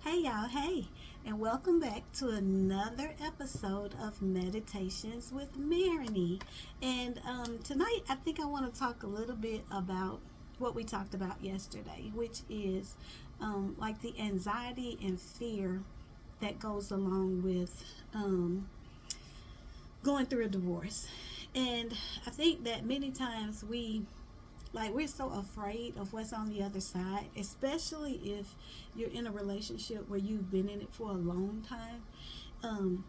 Hey y'all, hey, and welcome back to another episode of Meditations with Marini. And tonight, I think I want to talk a little bit about what we talked about yesterday, which is like the anxiety and fear that goes along with going through a divorce. And I think that many times we're so afraid of what's on the other side, especially if you're in a relationship where you've been in it for a long time.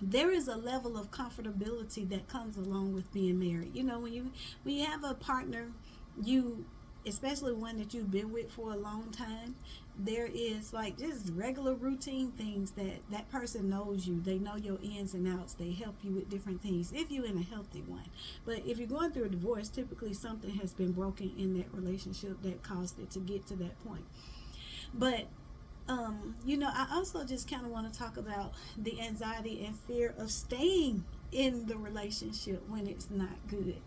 There is a level of comfortability that comes along with being married. When you have a partner, you especially one that you've been with for a long time, there is like just regular routine things that person knows you. They know your ins and outs. They help you with different things if you're in a healthy one. But if you're going through a divorce, typically something has been broken in that relationship that caused it to get to that point. But I also just kind of want to talk about the anxiety and fear of staying in the relationship when it's not good.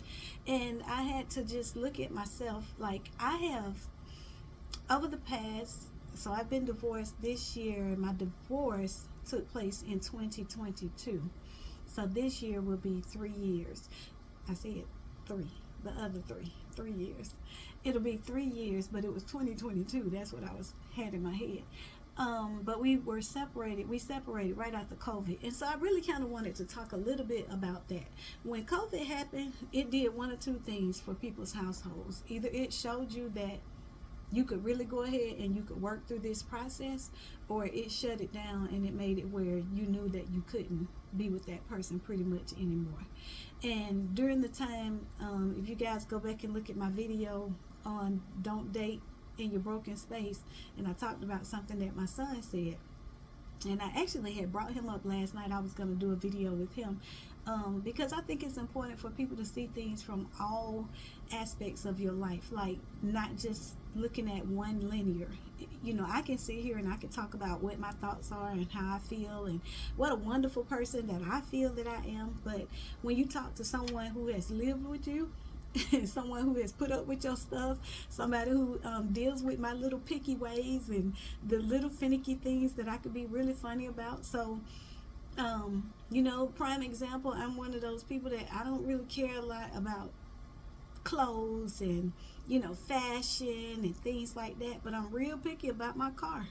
And I had to just look at myself. Like, I have, over the past, so I've been divorced this year, and my divorce took place in 2022. So this year will be 3 years. I said three, the other 3 years. It'll be 3 years, but it was 2022. That's what I had in my head. But we were separated. We separated right after COVID. And so I really kind of wanted to talk a little bit about that. When COVID happened, it did one or two things for people's households. Either it showed you that you could really go ahead and you could work through this process, or it shut it down and it made it where you knew that you couldn't be with that person pretty much anymore. And during the time, if you guys go back and look at my video on Don't Date in Your Broken Space, and I talked about something that my son said, and I actually had brought him up last night. I was going to do a video with him because I think it's important for people to see things from all aspects of your life, like not just looking at one linear. I can sit here and I can talk about what my thoughts are and how I feel and what a wonderful person that I feel that I am. But when you talk to someone who has lived with you, someone who has put up with your stuff, somebody who deals with my little picky ways and the little finicky things that I could be really funny about. So, prime example, I'm one of those people that I don't really care a lot about clothes and, fashion and things like that, but I'm real picky about my car.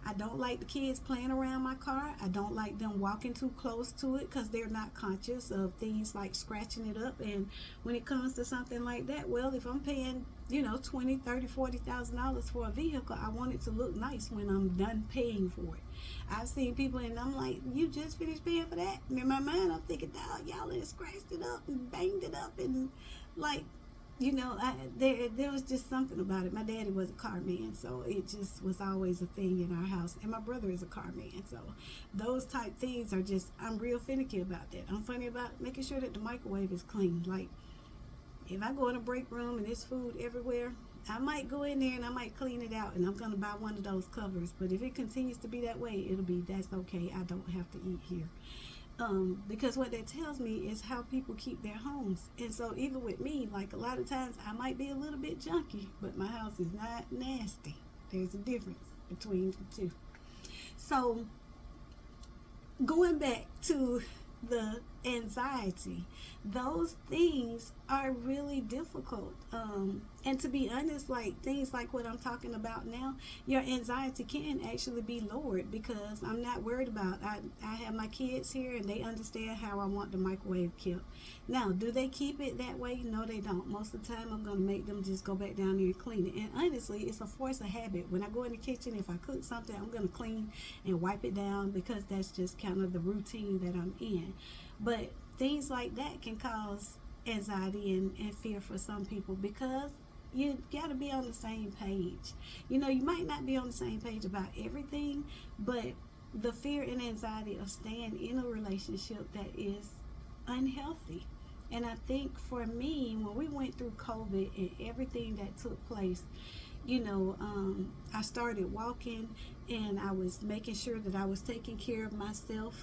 I don't like the kids playing around my car. I don't like them walking too close to it because they're not conscious of things like scratching it up. And when it comes to something like that, well, if I'm paying, 20, 30, $40,000 for a vehicle, I want it to look nice when I'm done paying for it. I've seen people and I'm like, you just finished paying for that? And in my mind, I'm thinking, dog, y'all have scratched it up and banged it up and like, there was just something about it. My daddy was a car man, so it just was always a thing in our house. And my brother is a car man, so those type things are just, I'm real finicky about that. I'm funny about making sure that the microwave is clean. Like, if I go in a break room and there's food everywhere, I might go in there and I might clean it out, and I'm going to buy one of those covers. But if it continues to be that way, that's okay. I don't have to eat here. Because what that tells me is how people keep their homes. And so even with me, like a lot of times I might be a little bit junky, but my house is not nasty. There's a difference between the two. So going back to the anxiety, those things are really difficult. And to be honest, like things like what I'm talking about now, your anxiety can actually be lowered because I'm not worried about. I have my kids here and they understand how I want the microwave kept. Now, do they keep it that way? No, they don't. Most of the time, I'm going to make them just go back down there and clean it. And honestly, it's a force of habit. When I go in the kitchen, if I cook something, I'm going to clean and wipe it down because that's just kind of the routine that I'm in. But things like that can cause anxiety and fear for some people because you got to be on the same page. You might not be on the same page about everything, but the fear and anxiety of staying in a relationship that is unhealthy. And I think for me, when we went through COVID and everything that took place, I started walking and I was making sure that I was taking care of myself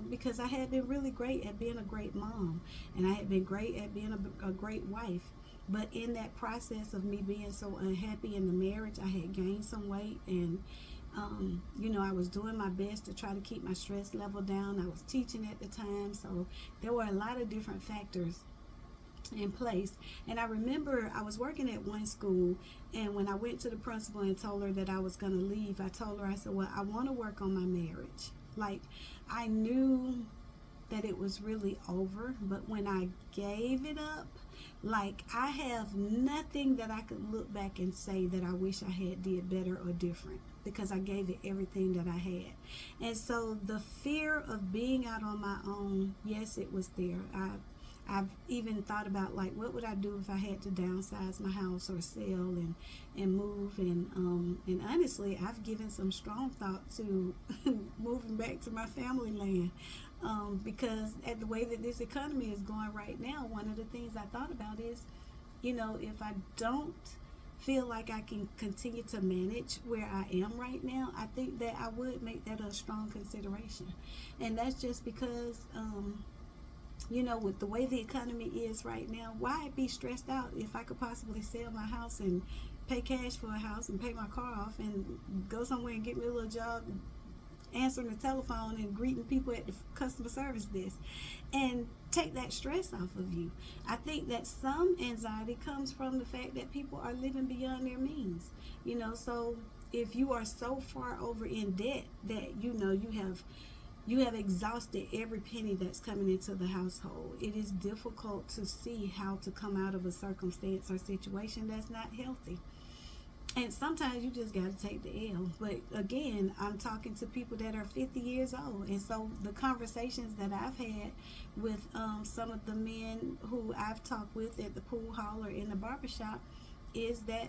because I had been really great at being a great mom and I had been great at being a great wife. But in that process of me being so unhappy in the marriage, I had gained some weight and You know, I was doing my best to try to keep my stress level down. I was teaching at the time, so there were a lot of different factors in place. And I remember I was working at one school, and when I went to the principal and told her that I was going to leave, I told her, I said, well, I want to work on my marriage. Like, I knew that it was really over, but when I gave it up, like, I have nothing that I could look back and say that I wish I had did better or different, because I gave it everything that I had. And so the fear of being out on my own, yes, it was there. I've even thought about, like, what would I do if I had to downsize my house or sell and move, and honestly, I've given some strong thought to moving back to my family land, because at the way that this economy is going right now, one of the things I thought about is, you know, if I don't feel like I can continue to manage where I am right now, I think that I would make that a strong consideration. And that's just because you know, with the way the economy is right now, why be stressed out if I could possibly sell my house and pay cash for a house and pay my car off and go somewhere and get me a little job answering the telephone and greeting people at the customer service desk and take that stress off of you. I think that some anxiety comes from the fact that people are living beyond their means, you know. So if you are so far over in debt that, you know, you have exhausted every penny that's coming into the household, it is difficult to see how to come out of a circumstance or situation that's not healthy. And sometimes you just got to take the L. But again, I'm talking to people that are 50 years old. And so the conversations that I've had with some of the men who I've talked with at the pool hall or in the barbershop is that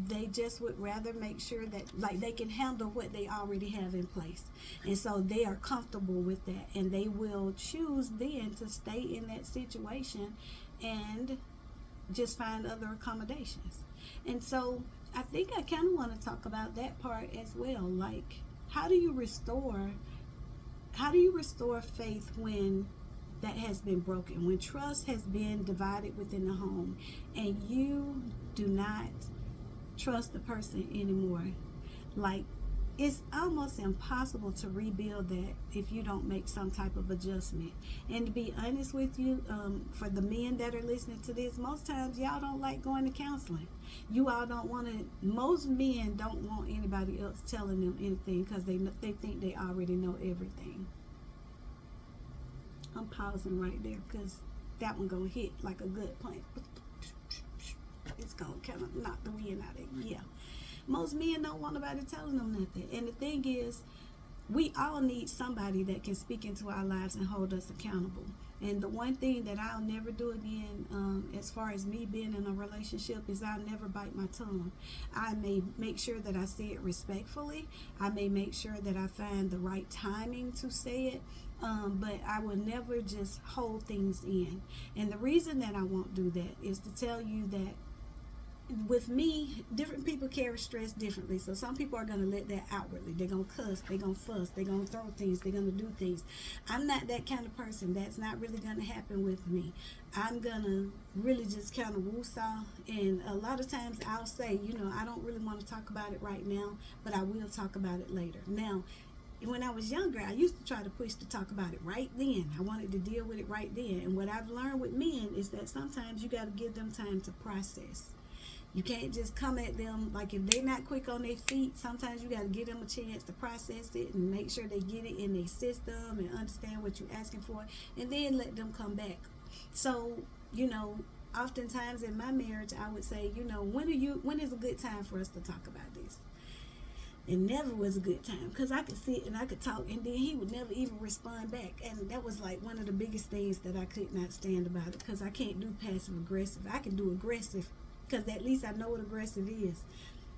they just would rather make sure that, like, they can handle what they already have in place, and so they are comfortable with that, and they will choose then to stay in that situation and just find other accommodations. And so I think I kind of want to talk about that part as well. Like, how do you restore faith when that has been broken, when trust has been divided within the home and you do not trust the person anymore? Like, it's almost impossible to rebuild that if you don't make some type of adjustment. And to be honest with you, for the men that are listening to this, most times y'all don't like going to counseling. You all don't want to, most men don't want anybody else telling them anything because they think they already know everything. I'm pausing right there because that one gonna hit like a good punch. It's gonna kind of knock the wind out of you. Yeah. Most men don't want nobody telling them nothing. And the thing is, we all need somebody that can speak into our lives and hold us accountable. And the one thing that I'll never do again, as far as me being in a relationship, is I'll never bite my tongue. I may make sure that I say it respectfully. I may make sure that I find the right timing to say it. But I will never just hold things in. And the reason that I won't do that is to tell you that with me, different people carry stress differently. So some people are going to let that outwardly. They're going to cuss, they're going to fuss, they're going to throw things, they're going to do things. I'm not that kind of person. That's not really going to happen with me. I'm going to really just kind of woo-saw. And a lot of times I'll say, you know, I don't really want to talk about it right now, but I will talk about it later. Now, when I was younger, I used to try to push to talk about it right then. I wanted to deal with it right then. And what I've learned with men is that sometimes you got to give them time to process. You can't just come at them, like, if they're not quick on their feet, sometimes you got to give them a chance to process it and make sure they get it in their system and understand what you're asking for, and then let them come back. So, you know, oftentimes in my marriage, I would say, you know, when is a good time for us to talk about this? It never was a good time, because I could sit and I could talk and then he would never even respond back. And that was like one of the biggest things that I could not stand about it, because I can't do passive aggressive. I can do aggressive because at least I know what aggressive is,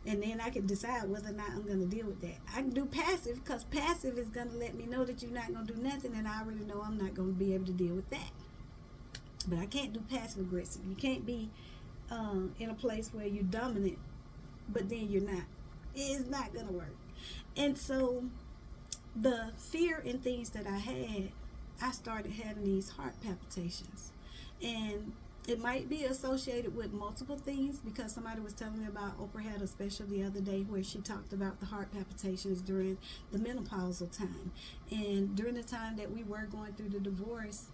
and then I can decide whether or not I'm going to deal with that. I can do passive because passive is going to let me know that you're not going to do nothing, and I already know I'm not going to be able to deal with that. But I can't do passive aggressive. You can't be in a place where you're dominant but then you're not. It's not going to work. And so the fear and things that I had, I started having these heart palpitations. And It might be associated with multiple things, because somebody was telling me about Oprah had a special the other day where she talked about the heart palpitations during the menopausal time. And during the time that we were going through the divorce,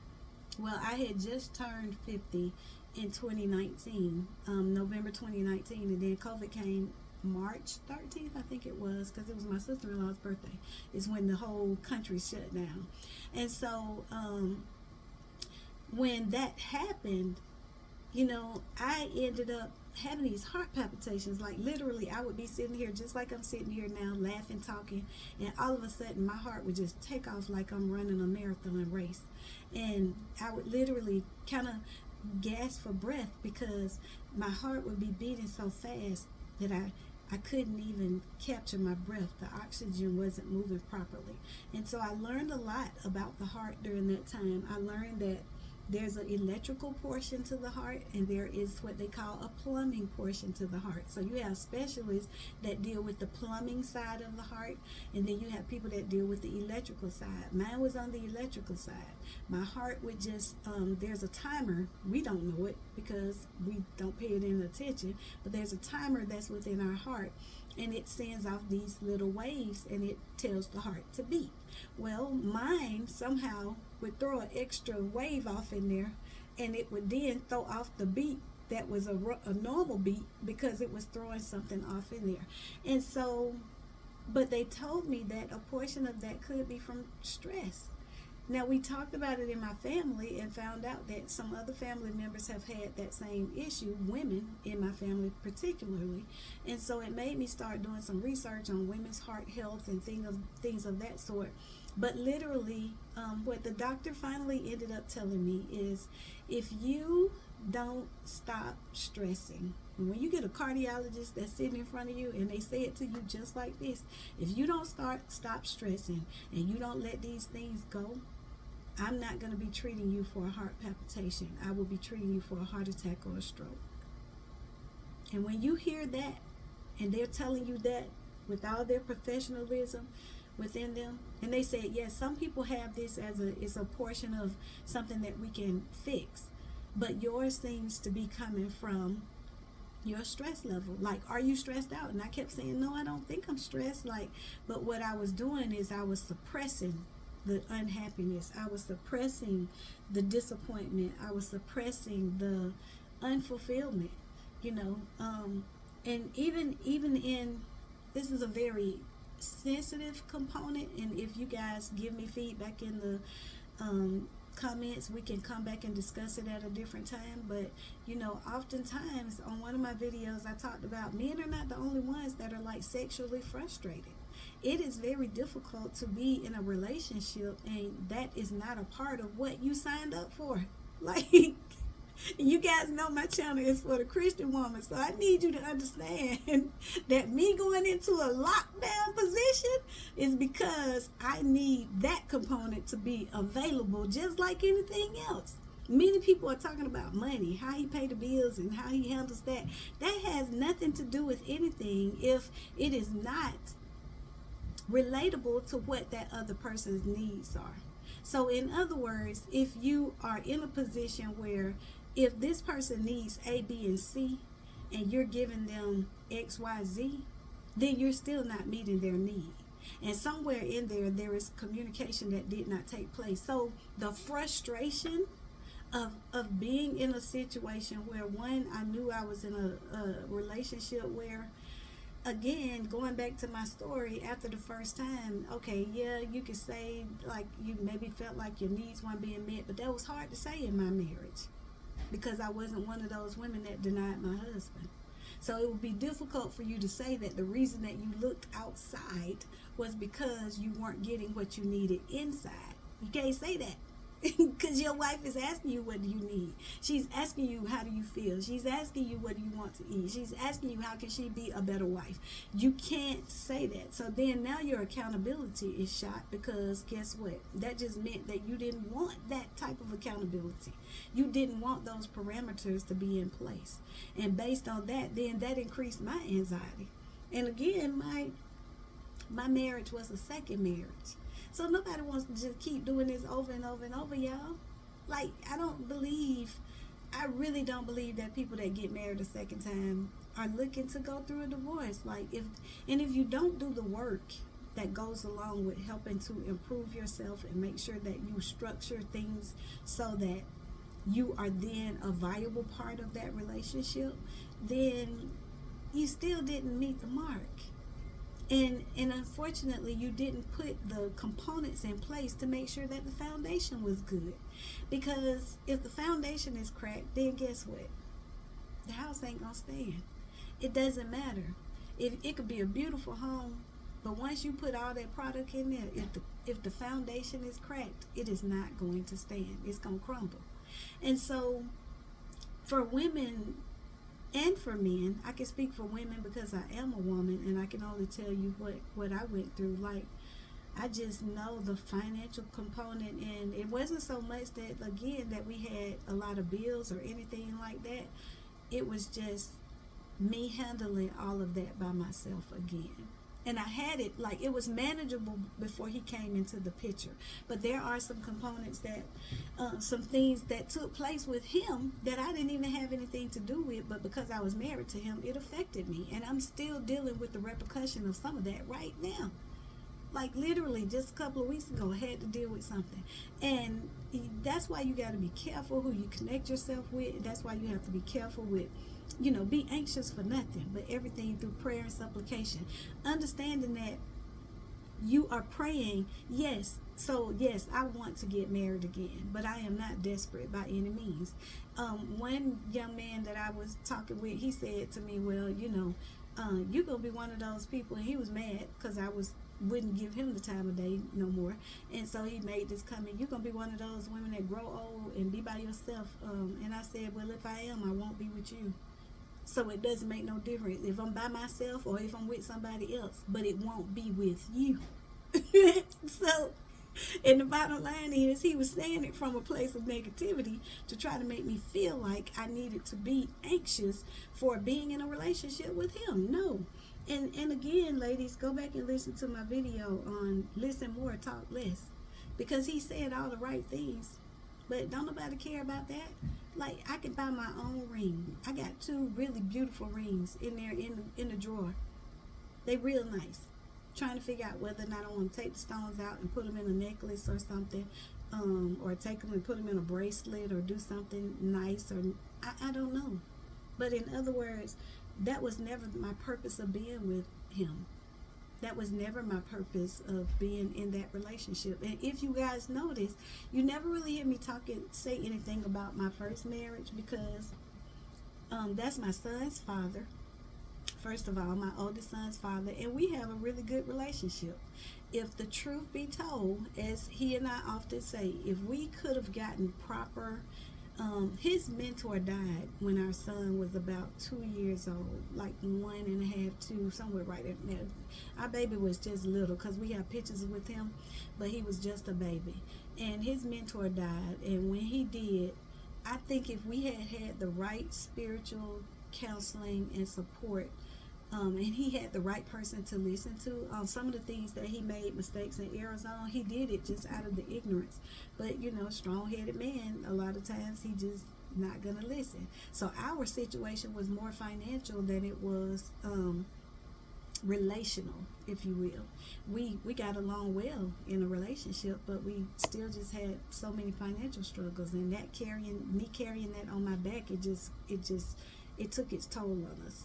well, I had just turned 50 in 2019, November 2019, and then COVID came March 13th, I think it was, because it was my sister-in-law's birthday, is when the whole country shut down. And so when that happened, I ended up having these heart palpitations. Like, literally, I would be sitting here just like I'm sitting here now, laughing, talking, and all of a sudden my heart would just take off like I'm running a marathon race. And I would literally kind of gasp for breath, because my heart would be beating so fast that I couldn't even capture my breath. The oxygen wasn't moving properly. And so I learned a lot about the heart during that time. I learned that there's an electrical portion to the heart, and there is what they call a plumbing portion to the heart. So you have specialists that deal with the plumbing side of the heart, and then you have people that deal with the electrical side. Mine was on the electrical side. My heart would just, there's a timer. We don't know it because we don't pay it any attention, but there's a timer that's within our heart, and it sends off these little waves, and it tells the heart to beat. Well, mine somehow would throw an extra wave off in there, and it would then throw off the beat that was a normal beat, because it was throwing something off in there. And so, but they told me that a portion of that could be from stress. Now, we talked about it in my family and found out that some other family members have had that same issue, women in my family particularly. And so it made me start doing some research on women's heart health and things of that sort. But literally, what the doctor finally ended up telling me is, if you don't stop stressing, and when you get a cardiologist that's sitting in front of you and they say it to you just like this, if you don't stop stressing and you don't let these things go, I'm not going to be treating you for a heart palpitation. I will be treating you for a heart attack or a stroke. And when you hear that, and they're telling you that with all their professionalism within them, and they say, yes, some people have this as it's a portion of something that we can fix, but yours seems to be coming from your stress level. Like, are you stressed out? And I kept saying, no, I don't think I'm stressed. Like, but what I was doing is I was suppressing the unhappiness. I was suppressing the disappointment. I was suppressing the unfulfillment, and even in, this is a very sensitive component, and if you guys give me feedback in the comments, we can come back and discuss it at a different time. But oftentimes on one of my videos, I talked about men are not the only ones that are like sexually frustrated. It is very difficult to be in a relationship, and that is not a part of what you signed up for. Like, you guys know my channel is for the Christian woman, so I need you to understand that me going into a lockdown position is because I need that component to be available, just like anything else. Many people are talking about money, how he paid the bills and how he handles that. That has nothing to do with anything if it is not relatable to what that other person's needs are. So in other words, if you are in a position where if this person needs A, B, and C, and you're giving them X, Y, Z, then you're still not meeting their need. And somewhere in there is communication that did not take place. So the frustration of being in a situation where, one, I knew I was in a relationship where, again, going back to my story, after the first time, okay, yeah, you could say like you maybe felt like your needs weren't being met, but that was hard to say in my marriage, because I wasn't one of those women that denied my husband. So it would be difficult for you to say that the reason that you looked outside was because you weren't getting what you needed inside. You can't say that. Because your wife is asking you, what do you need? She's asking you, how do you feel? She's asking you, what do you want to eat? She's asking you, how can she be a better wife? You can't say that. So then now your accountability is shot, because guess what? That just meant that you didn't want that type of accountability. You didn't want those parameters to be in place. And based on that, then that increased my anxiety. And again, my marriage was a second marriage. So nobody wants to just keep doing this over and over and over, y'all. Like, I don't believe I really don't believe that people that get married a second time are looking to go through a divorce. Like, if you don't do the work that goes along with helping to improve yourself and make sure that you structure things so that you are then a viable part of that relationship, then you still didn't meet the mark. And unfortunately, you didn't put the components in place to make sure that the foundation was good. Because if the foundation is cracked, then guess what? The house ain't gonna stand. It doesn't matter. If it could be a beautiful home, but once you put all that product in there, if the foundation is cracked, it is not going to stand. It's gonna crumble. And so, for women and for men, I can speak for women because I am a woman, and I can only tell you what I went through. Like, I just know the financial component, and it wasn't so much that, again, that we had a lot of bills or anything like that. It was just me handling all of that by myself again. And I had it, like, it was manageable before he came into the picture. But there are some components that, some things that took place with him that I didn't even have anything to do with, but because I was married to him, it affected me. And I'm still dealing with the repercussion of some of that right now. Like, literally, just a couple of weeks ago, I had to deal with something. And that's why you got to be careful who you connect yourself with. That's why you have to be careful with, be anxious for nothing, but everything through prayer and supplication. Understanding that you are praying, yes, so yes, I want to get married again, but I am not desperate by any means. One young man that I was talking with, he said to me, well, you're going to be one of those people, and he was mad because I wouldn't give him the time of day no more. And so he made this comment, you're going to be one of those women that grow old and be by yourself. And I said, well, if I am, I won't be with you. So it doesn't make no difference if I'm by myself or if I'm with somebody else, but it won't be with you. So, and the bottom line is, he was saying it from a place of negativity to try to make me feel like I needed to be anxious for being in a relationship with him. No. And again, ladies, go back and listen to my video on Listen More, Talk Less, because he said all the right things. But don't nobody care about that. Like, I could buy my own ring. I got 2 really beautiful rings in there in the drawer. They real nice. Trying to figure out whether or not I want to take the stones out and put them in a necklace or something, or take them and put them in a bracelet or do something nice, or I don't know. But in other words, that was never my purpose of being with him. That was never my purpose of being in that relationship. And if you guys notice, you never really hear me say anything about my first marriage, because that's my son's father. First of all, my oldest son's father, and we have a really good relationship. If the truth be told, as he and I often say, if we could have gotten proper, his mentor died when our son was about 2 years old, like 1.5, 2, somewhere right in there. Our baby was just little, because we have pictures with him, but he was just a baby. And his mentor died, and when he did, I think if we had the right spiritual counseling and support, and he had the right person to listen to, some of the things that he made mistakes and errors on, he did it just out of the ignorance. But strong-headed man, a lot of times he just not gonna listen. So our situation was more financial than it was relational, if you will. We got along well in a relationship, but we still just had so many financial struggles, and that me carrying that on my back, it took its toll on us.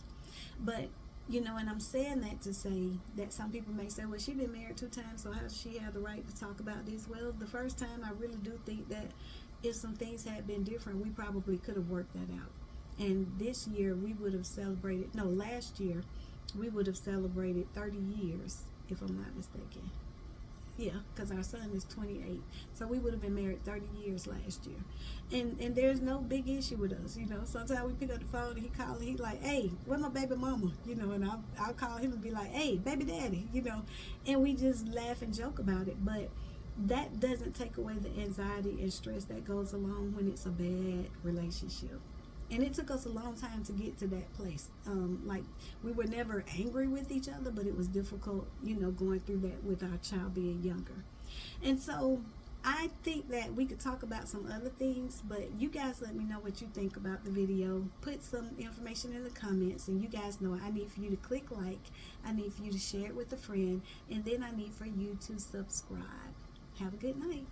But and I'm saying that to say that some people may say, well, she's been married 2 times, so how does she have the right to talk about this? Well, the first time, I really do think that if some things had been different, we probably could have worked that out. And this year, last year, we would have celebrated 30 years, if I'm not mistaken. Yeah, because our son is 28. So we would have been married 30 years last year. And there's no big issue with us, Sometimes we pick up the phone and he calls and he's like, hey, where's my baby mama? And I'll call him and be like, hey, baby daddy, And we just laugh and joke about it. But that doesn't take away the anxiety and stress that goes along when it's a bad relationship. And it took us a long time to get to that place. Like, we were never angry with each other, but it was difficult, going through that with our child being younger. And so I think that we could talk about some other things, but you guys let me know what you think about the video. Put some information in the comments, and you guys know I need for you to click like, I need for you to share it with a friend, and then I need for you to subscribe. Have a good night.